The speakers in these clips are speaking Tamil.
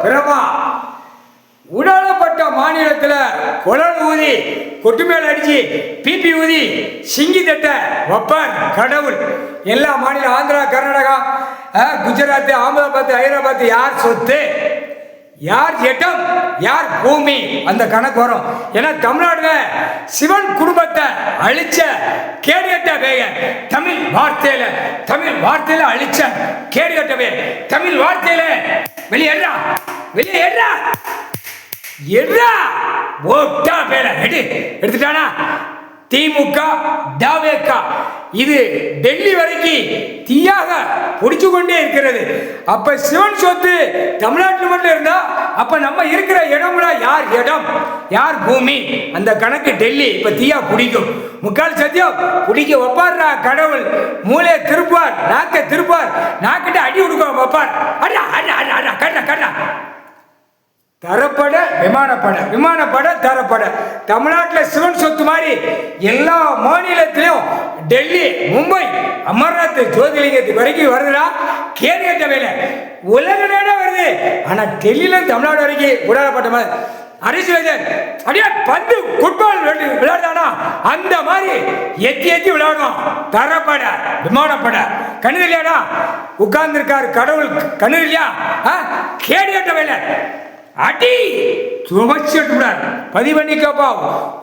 பிரமா உடலப்பட்ட மாநிலத்தில் குழல் ஊதி கொட்டு மேல அடிச்சு பிபி ஊதி சிங்கி தட்ட வப்பார் கடவுள். எல்லா மாநிலம் ஆந்திரா, கர்நாடகா, குஜராத், அகமதாபாத், ஹைதராபாத் யார் சொத்து, யார் இடம், யார் பூமி அந்த கணக்கு வரும். ஏன்னா தமிழ்நாடுல சிவன் குடும்பத்தை அழிச்ச கேடுகட்ட வேக தமிழ் வார்த்தையில அழிச்ச கேடுகட்டவே தமிழ் வார்த்தையில வெளியேறா ஓட்டா பேர எடுத்துட்டானா திமுக தாவேகா இது டெல்லி வரைக்கும் தீயாக பிடிச்சு கொண்டே இருக்கிறது. அப்ப சிவன் சொத்து தமிழ்நாட்டில் மட்டும் இருந்தா அப்ப நம்ம இருக்கிற இடம்ல யார் இடம், யார் பூமி அந்த கணக்கு டெல்லி இப்ப தீயா பிடிக்கும். முக்கால் சத்தியம் பிடிக்க வைப்பார் கடவுள். மூளையை திருப்பார், நாக்கை திருப்பார், நாக்கிட்ட அடி கொடுக்க வைப்பார். கட்ட தரப்பட விமானப்பட தரப்பட தமிழ்நாட்டில் சிவன் சொத்து மாதிரி எல்லா மாநிலத்திலும் டெல்லி, மும்பை, அமர்நாத், ஜோதிலிங்கத்துக்கு வரைக்கும் வருதுடா. கேடு கேட்ட வேலை உலக நாடா வருது. ஆனா டெல்லியில தமிழ்நாடு வரைக்கும் உடலப்பட்ட மாதிரி அரசியல் அப்படியே பந்து ஃபுட்பால் விளையாடுதானா அந்த மாதிரி எத்தி விளையாடும். தரப்பட விமானப்பட கண்ணு இல்லையாடா உட்கார்ந்து இருக்காரு கடவுள். கண்ணு இல்லையா கேடு கேட்ட வேலை அடி துவச்சிட்டார். பதிவு பண்ணிக்கப்பா.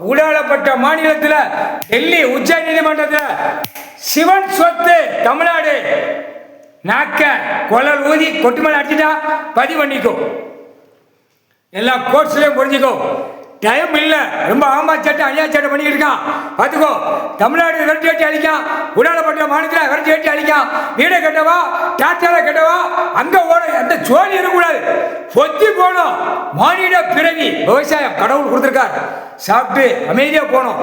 ஊடாளப்பட்ட மாநிலத்தில் டெல்லி உச்ச நீதிமன்றத்தில் சிவன் சொத்து தமிழ்நாடு நாக்க குழல் ஊதி கொட்டு மேல அடிச்சுட்டா பதிவு பண்ணிக்கோ. எல்லா கோர்ட்ஸ்லயும் புரிஞ்சுக்கோ. டைம் இல்ல, ரொம்ப ஆமா சட்டம் அழியா சட்டம் பண்ணிக்கிட்டு இருக்கான். பார்த்துக்கோ. தமிழ்நாடு விரட்டி வெட்டி அழிக்கான், உடாளப்பட்ட மாநிலத்தில் விரட்டி வெட்டி அழிக்கான். வீடை கட்டவா, டாக்டரை கட்டவா, அங்க ஓட அந்த சோழி இருக்கக்கூடாது, பொத்தி போனோம். மாநில பிறவி விவசாயம் கடவுள் கொடுத்துருக்கார். சாப்பிட்டு அமைதியா போனோம்.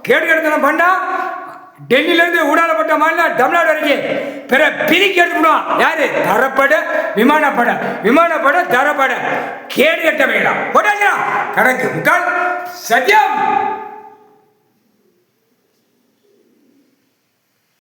கேடு கெடுத்தனம் பண்ணா டெல்லியிலிருந்து ஊடாளப்பட்ட மாநிலம் தமிழ்நாடு வரைக்கும் பிற பிரிக்க எடுத்துடுவான். யாரு? தரப்பட விமானப்பட தரப்பட கேடு கட்ட வேண்டாம் கணக்கு முக்கால் சத்தியம்.